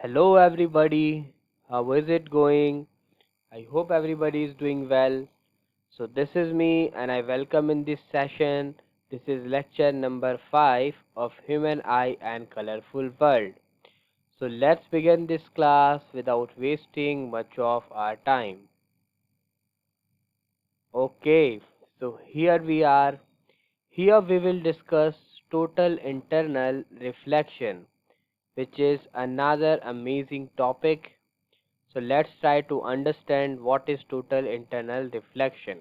Hello everybody, how is it going? I hope everybody is doing well. So this is me and I welcome in this session. This is lecture number 5 of Human Eye and Colorful World. So let's begin this class without wasting much of our time. Okay, so here we are. Here we will discuss total internal reflection, which is another amazing topic. So let's try to understand what is total internal reflection.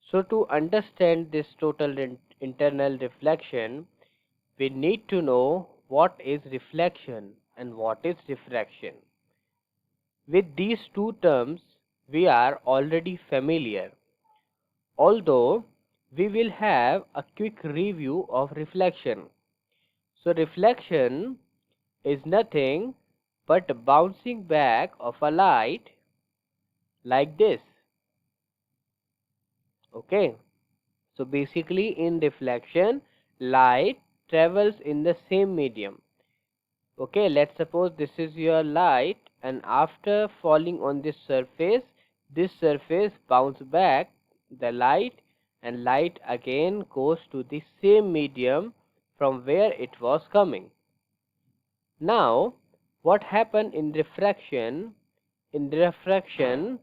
So to understand this total internal reflection, we need to know what is reflection and what is refraction. With these two terms, we are already familiar, although we will have a quick review of reflection. So reflection is nothing but bouncing back of a light like this. Okay, so basically in reflection, light travels in the same medium. Okay, let's suppose this is your light, and after falling on this surface bounce back the light, and light again goes to the same medium from where it was coming. Now what happened in refraction? In refraction,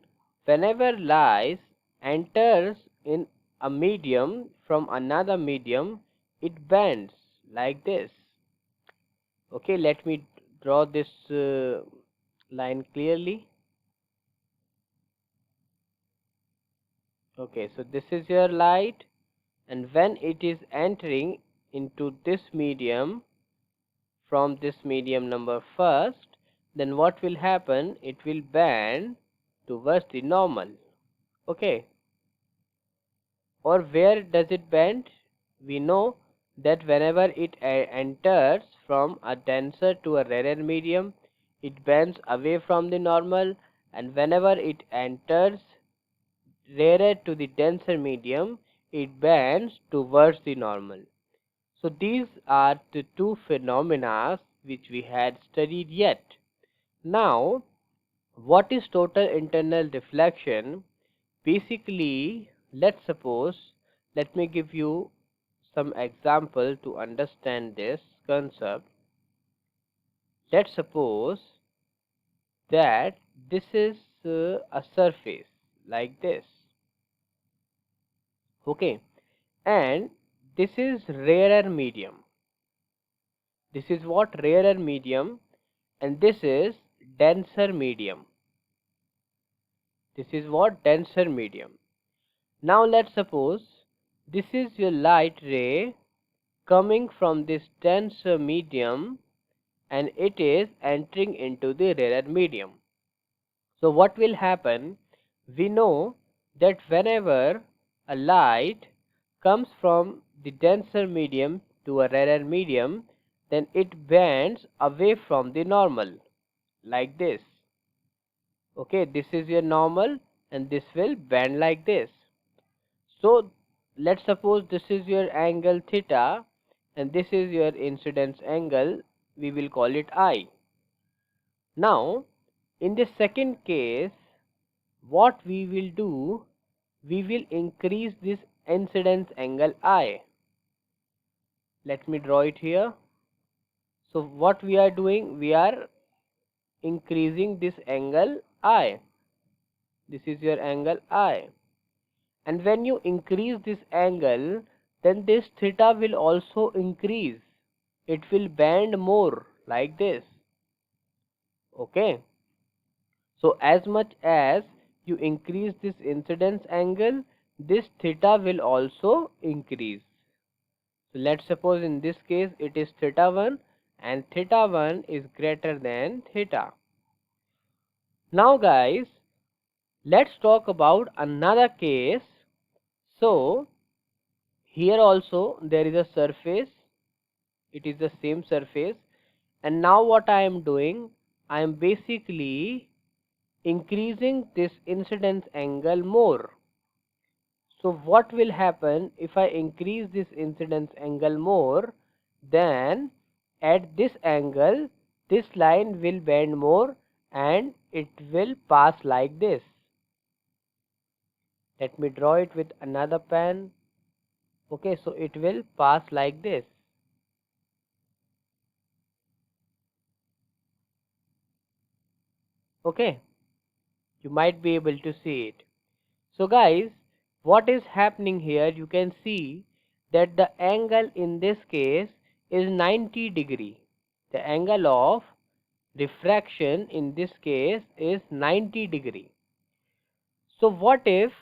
whenever light enters in a medium from another medium, it bends like this. Okay, let me draw this line clearly. Okay, so this is your light, and when it is entering into this medium from this medium number first, then what will happen? It will bend towards the normal. Okay, or where does it bend? We know that whenever it enters from a denser to a rarer medium, it bends away from the normal, and whenever it enters rarer to the denser medium, it bends towards the normal. So these are the two phenomena which we had studied yet. Now, what is total internal reflection? Basically, let me give you some example to understand this concept. Let's suppose that this is a surface like this. Okay, and this is rarer medium. This is what? Rarer medium, and this is denser medium. This is what? Denser medium. Now let's suppose this is your light ray coming from this denser medium, and it is entering into the rarer medium. So what will happen? We know that whenever a light comes from the denser medium to a rarer medium, then it bends away from the normal like this. Okay, this is your normal, and this will bend like this. So let's suppose this is your angle theta, and this is your incidence angle. We will call it I. Now in the second case, what we will do, we will increase this incidence angle I. Let me draw it here. So what we are doing, we are increasing this angle I. This is your angle I, and when you increase this angle, then this theta will also increase. It will bend more like this. Okay, so as much as you increase this incidence angle, this theta will also increase. So let's suppose in this case it is theta 1, and theta 1 is greater than theta. Now guys, let's talk about another case. So here also there is a surface, it is the same surface, and now what I am doing, I am basically increasing this incidence angle more. So what will happen if I increase this incidence angle more? Then at this angle, this line will bend more and it will pass like this. Let me draw it with another pen. Okay, so it will pass like this. Okay, you might be able to see it. So guys, what is happening here, you can see that the angle in this case is 90 degree. The angle of diffraction in this case is 90 degree. So what if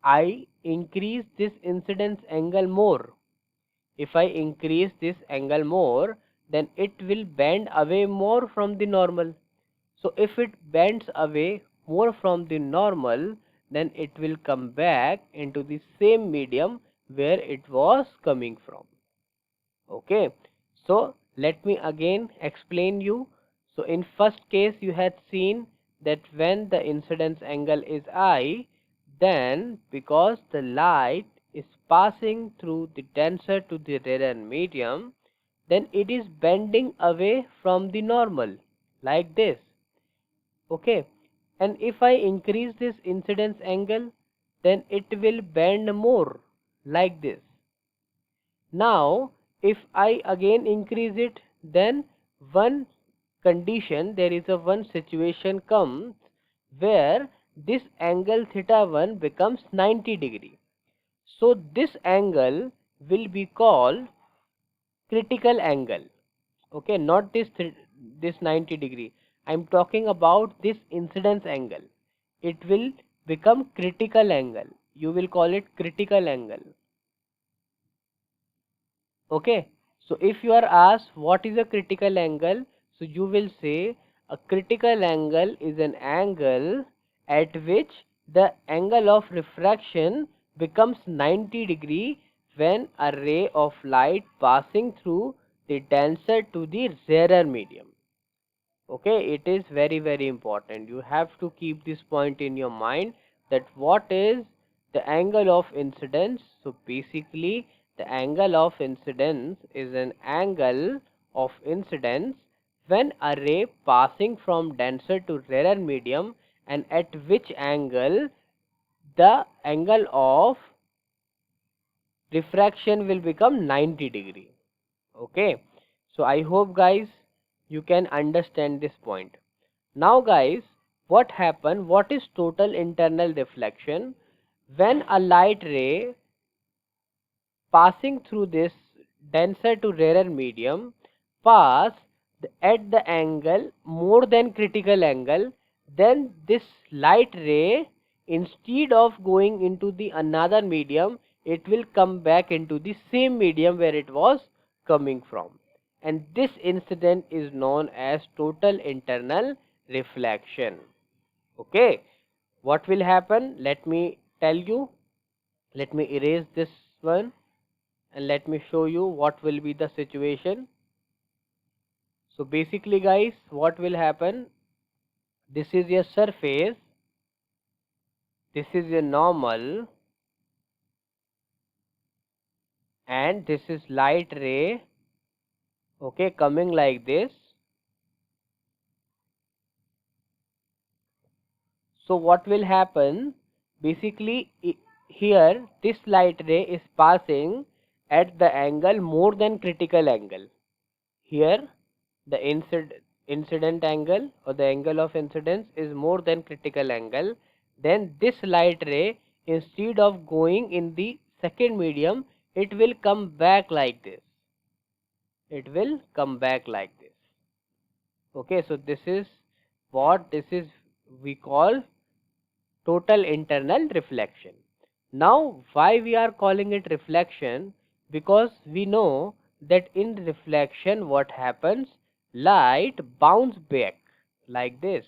I increase this incidence angle more? If I increase this angle more, then it will bend away more from the normal. So if it bends away more from the normal, then it will come back into the same medium where it was coming from. Okay, so let me again explain you. So in first case you had seen that when the incidence angle is I, then because the light is passing through the denser to the rarer medium, then it is bending away from the normal like this. Okay, and if I increase this incidence angle, then it will bend more like this. Now if I again increase it, then one condition, there is a one situation comes where this angle theta 1 becomes 90 degree. So this angle will be called critical angle. Okay, not this 90 degree. I am talking about this incidence angle. It will become critical angle. You will call it critical angle. Okay, so if you are asked what is a critical angle, so you will say a critical angle is an angle at which the angle of refraction becomes 90 degree when a ray of light passing through the denser to the rarer medium. Okay, it is very important. You have to keep this point in your mind, that what is the angle of incidence. So basically the angle of incidence is an angle of incidence when a ray passing from denser to rarer medium, and at which angle the angle of diffraction will become 90 degree. Okay, so I hope guys you can understand this point. Now guys, what happen, what is total internal reflection? When a light ray passing through this denser to rarer medium pass at the angle more than critical angle, then this light ray, instead of going into the another medium, it will come back into the same medium where it was coming from, and this incident is known as total internal reflection. Okay, what will happen, let me tell you. Let me erase this one and let me show you what will be the situation. So basically guys, what will happen, this is your surface, this is your normal, and this is light ray, okay, coming like this. So what will happen, basically here this light ray is passing at the angle more than critical angle. Here the incident angle or the angle of incidence is more than critical angle. Then this light ray, instead of going in the second medium, it will come back like this. It will come back like this. Okay, so this is what this is we call total internal reflection. Now why we are calling it reflection? Because we know that in reflection what happens, light bounce back like this.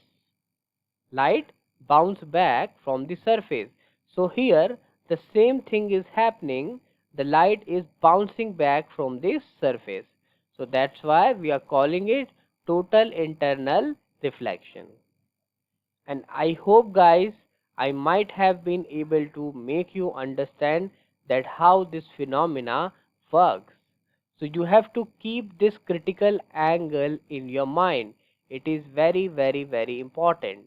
Light bounce back from the surface. So here the same thing is happening, the light is bouncing back from this surface. So that's why we are calling it total internal reflection. And I hope guys I might have been able to make you understand that how this phenomena works. So you have to keep this critical angle in your mind. It is very important.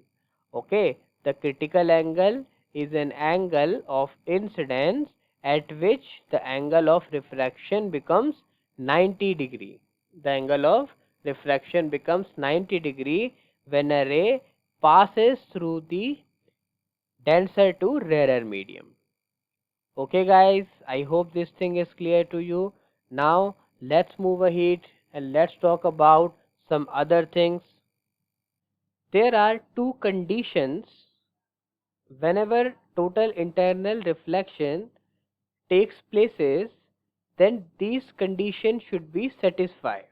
Okay, the critical angle is an angle of incidence at which the angle of refraction becomes 90 degree. The angle of refraction becomes 90 degree when a ray passes through the denser to rarer medium. Okay guys, I hope this thing is clear to you. Now let's move ahead and let's talk about some other things. There are two conditions whenever total internal reflection takes places, then these conditions should be satisfied.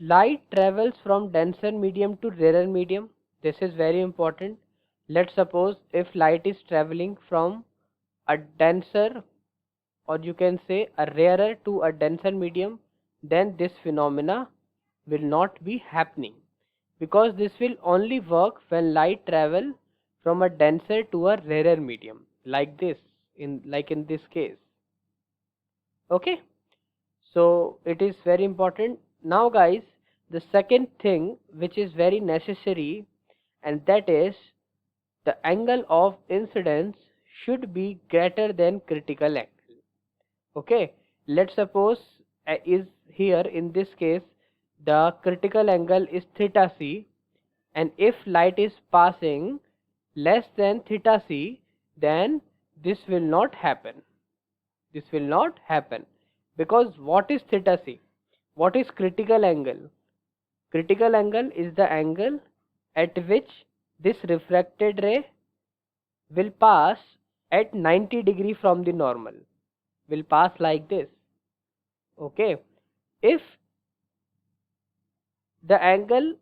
Light travels from denser medium to rarer medium. This is very important. Let's suppose if light is traveling from a denser, or you can say a rarer to a denser medium, then this phenomena will not be happening, because this will only work when light travel from a denser to a rarer medium, like this, in this case. Okay, so it is very important. Now guys, the second thing which is very necessary, and that is the angle of incidence should be greater than critical angle. Okay, let's suppose is here in this case the critical angle is theta c, and if light is passing less than theta c, then this will not happen. This will not happen, because what is theta c? What is critical angle? Critical angle is the angle at which this refracted ray will pass at 90 degree from the normal, will pass like this. Okay, if the angle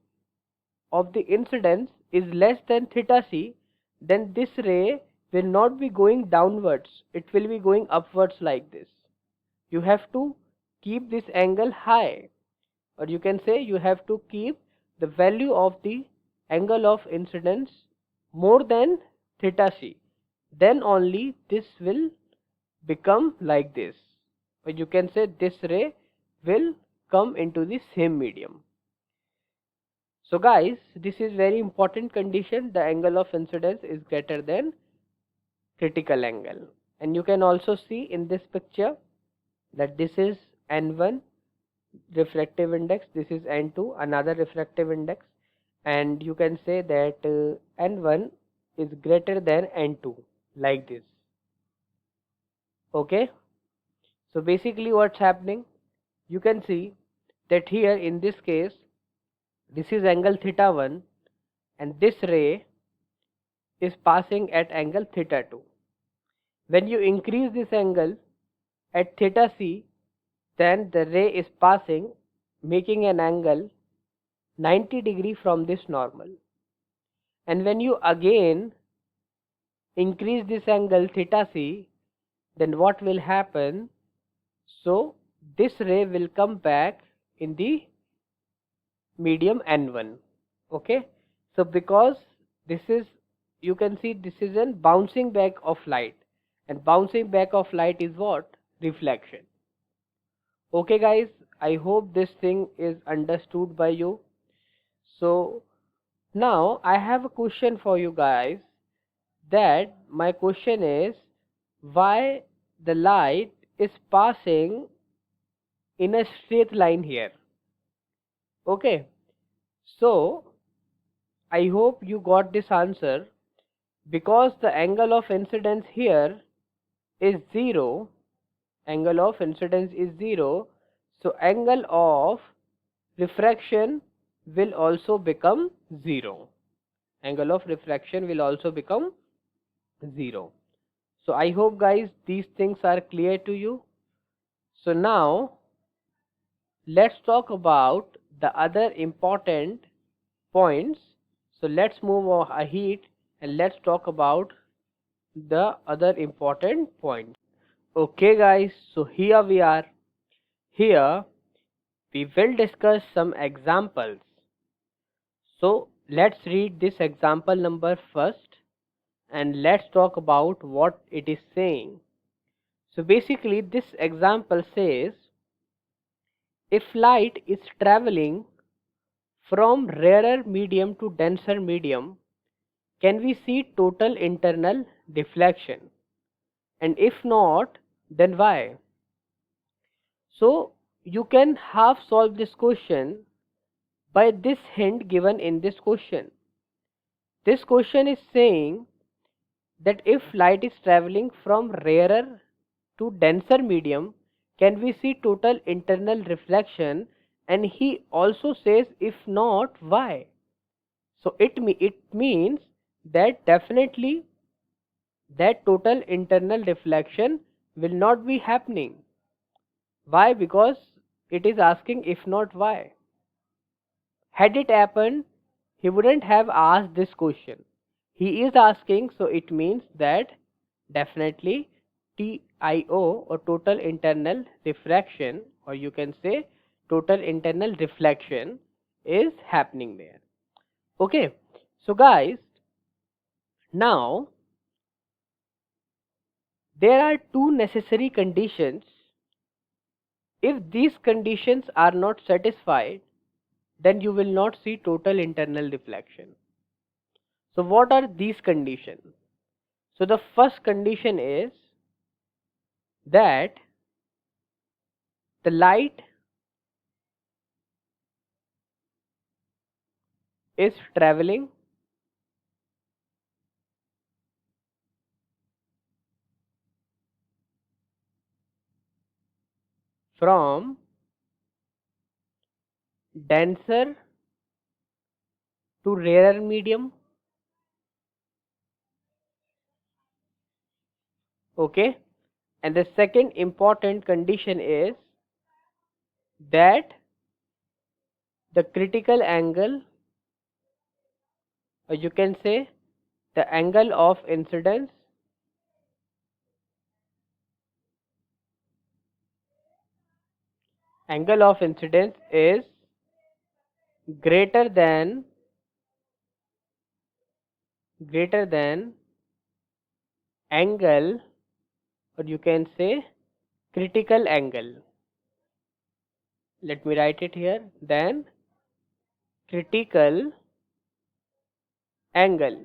of the incidence is less than theta c, then this ray will not be going downwards, it will be going upwards like this. You have to keep this angle high, or you can say you have to keep the value of the angle of incidence more than theta c, then only this will become like this, or you can say this ray will come into the same medium. So guys, this is very important condition, the angle of incidence is greater than critical angle. And you can also see in this picture that this is N1 refractive index, this is N2 another refractive index, and you can say that N1 is greater than N2, like this. Okay, so basically what's happening, you can see that here in this case this is angle theta 1, and this ray is passing at angle theta 2. When you increase this angle at theta c, then the ray is passing, making an angle 90 degree from this normal. And when you again increase this angle theta c, then what will happen? So this ray will come back in the medium N1. Okay, so because this is, you can see this is a bouncing back of light, and bouncing back of light is what? Reflection. Okay guys, I hope this thing is understood by you. So now I have a question for you guys, that my question is, why the light is passing in a straight line here? Okay, so I hope you got this answer, because the angle of incidence here is 0, angle of incidence is 0, so angle of refraction will also become 0. Angle of refraction will also become 0. So I hope guys these things are clear to you. So now let's talk about the other important points. So let's move ahead and let's talk about the other important points. Okay guys, so here we are. Here we will discuss some examples. So let's read this example number first, and let's talk about what it is saying. So basically this example says, if light is traveling from rarer medium to denser medium, can we see total internal deflection? And if not, then why? So you can half solve this question by this hint given in this question. This question is saying that if light is traveling from rarer to denser medium, can we see total internal reflection? And he also says if not, why? So it means that definitely that total internal reflection will not be happening. Why? Because it is asking if not, why. Had it happened, he wouldn't have asked this question. He is asking, so it means that definitely TIO, or total internal refraction, or you can say total internal reflection, is happening there. Okay, so guys, now there are two necessary conditions. If these conditions are not satisfied, then you will not see total internal reflection. So what are these conditions? So the first condition is that the light is traveling from denser to rarer medium. Okay, and the second important condition is that the critical angle, or you can say the angle of incidence, is greater than angle, or you can say critical angle. Let me write it here. Then critical angle.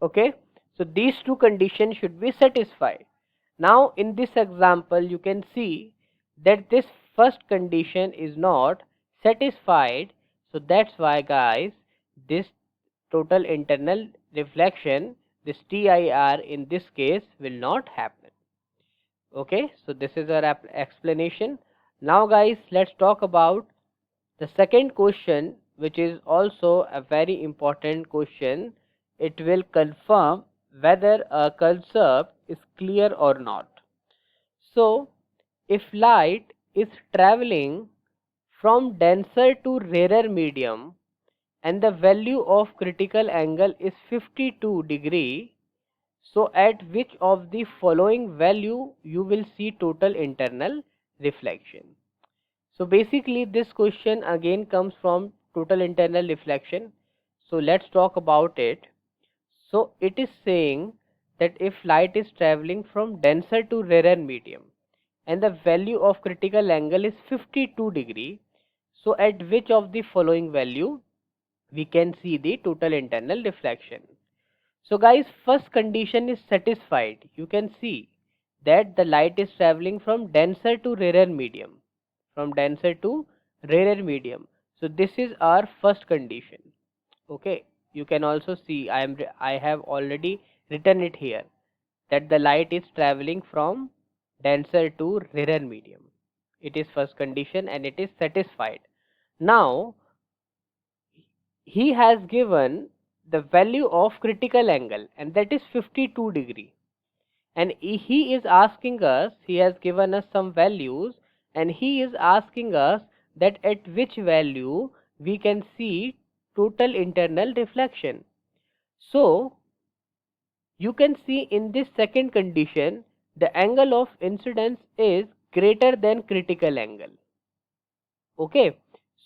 Okay, so these two conditions should be satisfied. Now in this example you can see that this first condition is not satisfied, so that's why guys this total internal reflection, this TIR, in this case will not happen. Okay, so this is our explanation. Now guys, let's talk about the second question, which is also a very important question. It will confirm whether a concept is clear or not. So if light is traveling from denser to rarer medium and the value of critical angle is 52 degree, so at which of the following value you will see total internal reflection? So basically this question again comes from total internal reflection. So let's talk about it. So it is saying that if light is traveling from denser to rarer medium and the value of critical angle is 52 degree, so at which of the following value we can see the total internal reflection? So guys, first condition is satisfied. You can see that the light is traveling from denser to rarer medium. So this is our first condition. Okay, you can also see I have already written it here that the light is traveling from denser to rarer medium. It is first condition and it is satisfied. Now he has given the value of critical angle, and that is 52 degree, and he is asking us, he has given us some values, and he is asking us that at which value we can see total internal reflection. So you can see in this second condition the angle of incidence is greater than critical angle. Okay,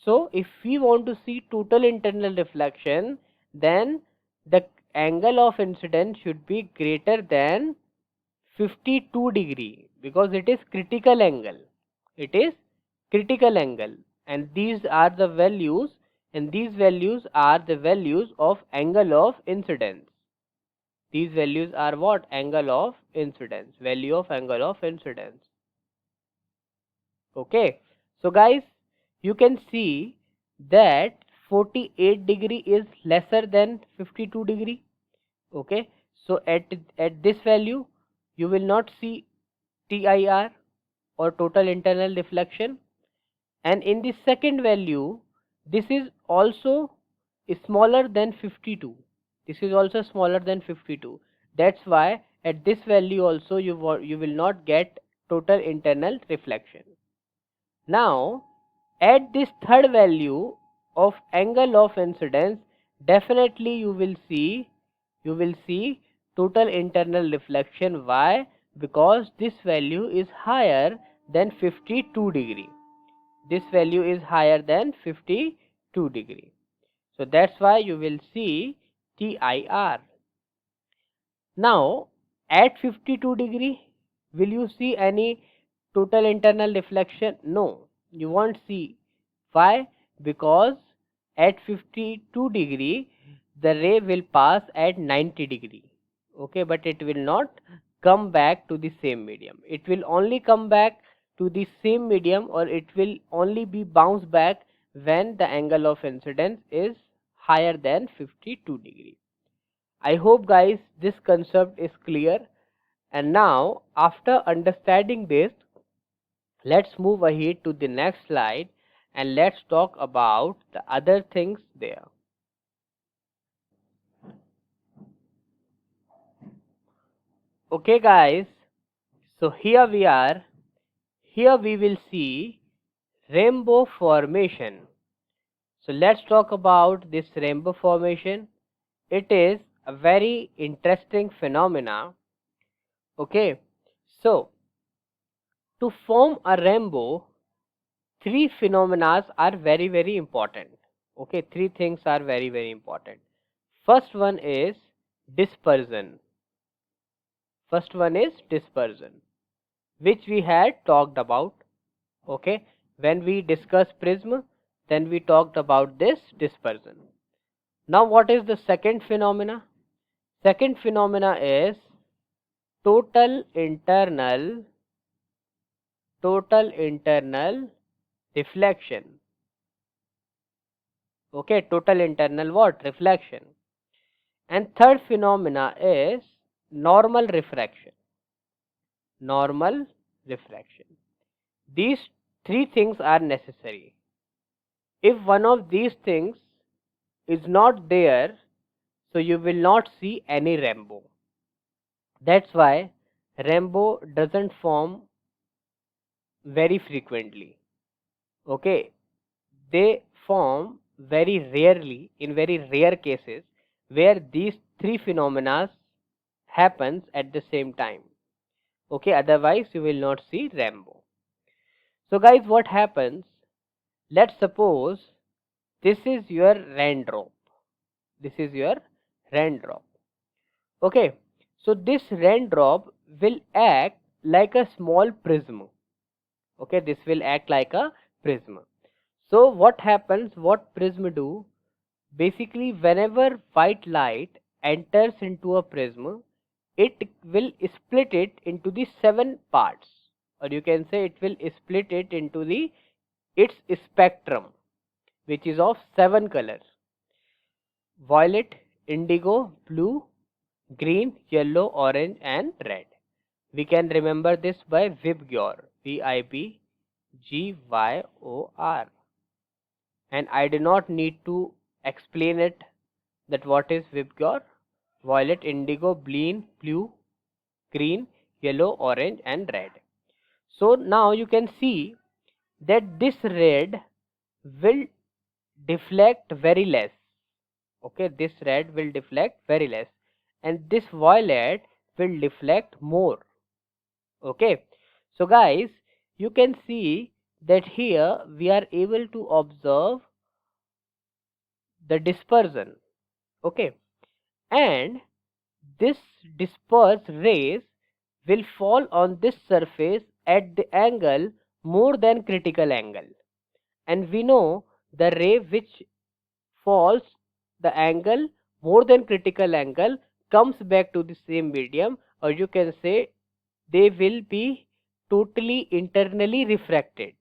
so if we want to see total internal reflection, then the angle of incidence should be greater than 52 degree, because it is critical angle. and these are the values, and these values are the values of angle of incidence. These values are what? Angle of incidence, value of angle of incidence. Okay, so guys, you can see that 48 degree is lesser than 52 degree. Okay, so at this value you will not see TIR or total internal reflection, and in the second value this is also smaller than 52. This is also smaller than 52. That's why at this value also you will not get total internal reflection. Now at this third value of angle of incidence, definitely you will see total internal reflection. Why? Because this value is higher than 52 degree. This value is higher than 52 degree. So that's why you will see TIR. Now at 52 degree, will you see any total internal reflection? No, you won't see. Why? Because at 52 degree the ray will pass at 90 degree. Okay, but it will not come back to the same medium. It will only come back to the same medium, or it will only be bounced back when the angle of incidence is higher than 52 degree. I hope guys this concept is clear. And now after understanding this, let's move ahead to the next slide and let's talk about the other things there. Okay guys, so here we are. Here we will see rainbow formation. So let's talk about this rainbow formation. It is a very interesting phenomena. Okay, so to form a rainbow, three phenomena are very important. Okay, three things are very important. First one is dispersion. First one is dispersion, which we had talked about. Okay, when we discussed prism, then we talked about this dispersion. Now what is the second phenomena? Second phenomena is total internal reflection. Okay, total internal what? Reflection. And third phenomena is normal refraction. Normal refraction. These three things are necessary. If one of these things is not there, so you will not see any rainbow. That's why rainbow doesn't form very frequently. Okay, they form very rarely, in very rare cases, where these three phenomena happens at the same time. Okay, otherwise you will not see rainbow. So guys, what happens? Let's suppose this is your raindrop. This is your raindrop. Okay, so this raindrop will act like a small prism. Okay, this will act like a prism. So what happens? What prism do? Basically, whenever white light enters into a prism, it will split it into the 7 parts, or you can say it will split it into the its spectrum, which is of 7 colors: violet, indigo, blue, green, yellow, orange and red. We can remember this by Vibgyor, Vibgyor, and I do not need to explain it that what is Vibgyor. Violet, indigo, blue, green, yellow, orange and red. So now you can see that this red will deflect very less. Okay, this red will deflect very less, and this violet will deflect more. Okay, so guys, you can see that here we are able to observe the dispersion. Okay, and this dispersed rays will fall on this surface at the angle more than critical angle, and we know the ray which falls the angle more than critical angle comes back to the same medium, or you can say they will be totally internally refracted.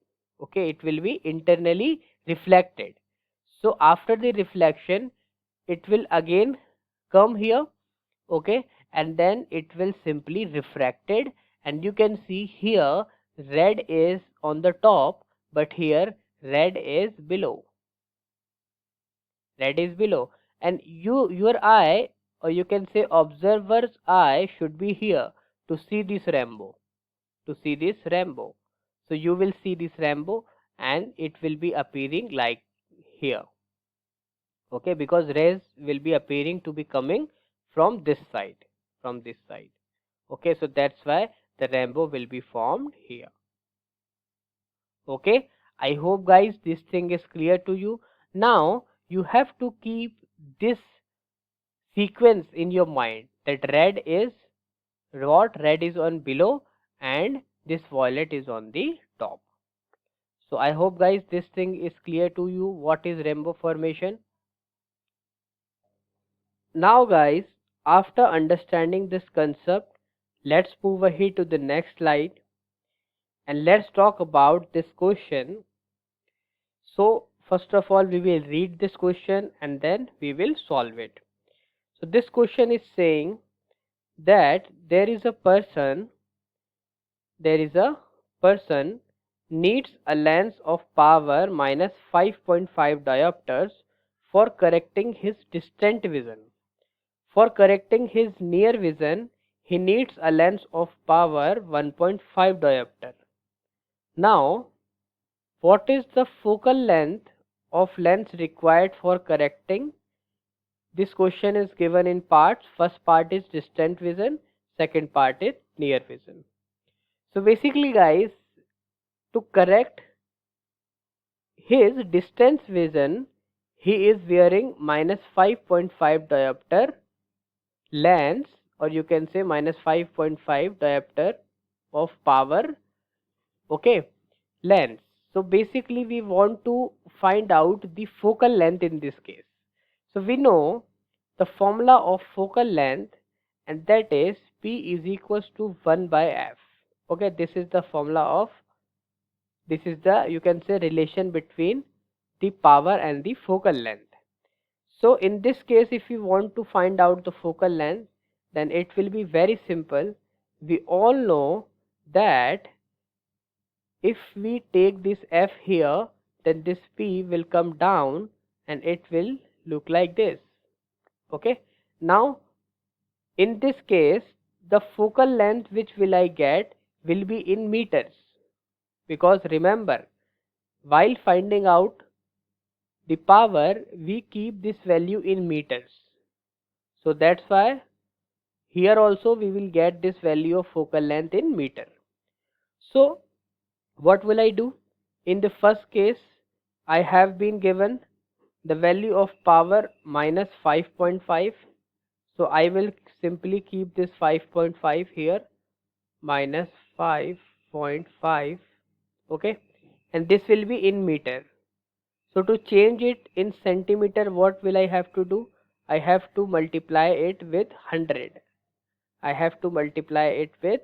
Okay, it will be internally reflected. So after the reflection it will again come here, okay, and then it will simply refracted, and you can see here red is on the top, but here red is below. Red is below, and your eye, or you can say observer's eye, should be here to see this rainbow, to see this rainbow. So you will see this rainbow and it will be appearing like here, okay, because rays will be appearing to be coming from this side, from this side. Okay, so that's why the rainbow will be formed here. Okay, I hope guys this thing is clear to you. Now you have to keep this sequence in your mind, that red is what, red is on below and this violet is on the top. So I hope guys this thing is clear to you, what is rainbow formation. Now guys, after understanding this concept, let's move ahead to the next slide and let's talk about this question. So first of all we will read this question and then we will solve it. So this question is saying that there is a person needs a lens of power minus 5.5 diopters for correcting his distant vision. For correcting his near vision, he needs a lens of power 1.5 diopter. Now, what is the focal length of lens required for correcting? This question is given in parts. First part is distant vision, second part is near vision. So basically guys, to correct his distance vision, he is wearing minus 5.5 diopter lens, or you can say minus 5.5 diopter of power, okay, lens. So basically we want to find out the focal length in this case. So we know the formula of focal length, and that is P is equals to 1 by F. Okay, this is the formula of, this is the, you can say, relation between the power and the focal length. So in this case, if you want to find out the focal length, then it will be very simple. We all know that if we take this F here, then this P will come down and it will look like this. Okay, now in this case the focal length which will I get will be in meters, because remember, while finding out the power we keep this value in meters. So that's why here also we will get this value of focal length in meter. So what will I do? In the first case I have been given the value of power minus 5.5. So I will simply keep this 5.5 here, minus 5.5, okay, and this will be in meter. So to change it in centimeter, what will I have to do? I have to multiply it with 100. I have to multiply it with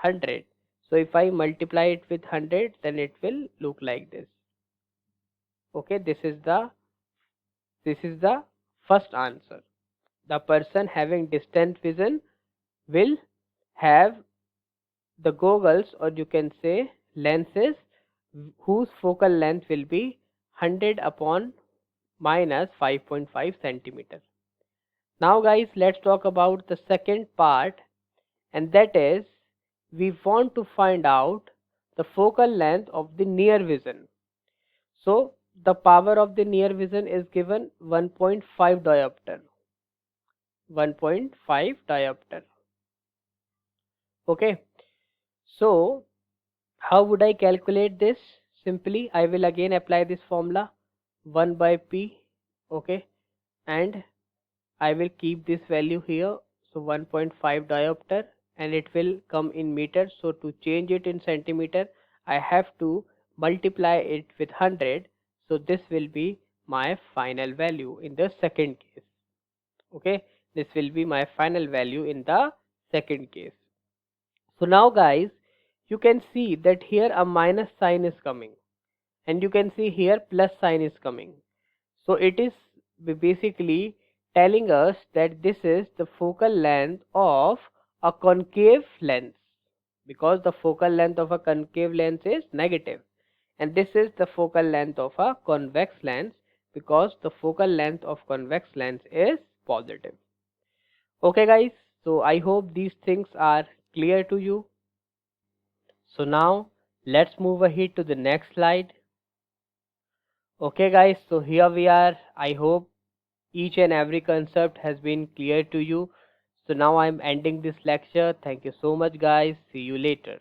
100. So if I multiply it with 100, then it will look like this. Okay, this is the first answer. The person having distant vision will have the goggles, or you can say lenses, whose focal length will be 100 upon minus 5.5 centimeter. Now guys, let's talk about the second part, and that is we want to find out the focal length of the near vision. So the power of the near vision is given 1.5 diopter. 1.5 diopter. Okay, so how would I calculate this? Simply I will again apply this formula, 1 by P, okay, and I will keep this value here, so 1.5 diopter, and it will come in meters. So to change it in centimeter I have to multiply it with 100. So this will be my final value in the second case. Okay, this will be my final value in the second case. So now guys, you can see that here a minus sign is coming, and you can see here plus sign is coming. So it is basically telling us that this is the focal length of a concave lens, because the focal length of a concave lens is negative, and this is the focal length of a convex lens, because the focal length of convex lens is positive. Okay guys, so I hope these things are clear to you. So now let's move ahead to the next slide. Okay guys, so here we are. I hope each and every concept has been clear to you. So now I'm ending this lecture. Thank you so much guys. See you later.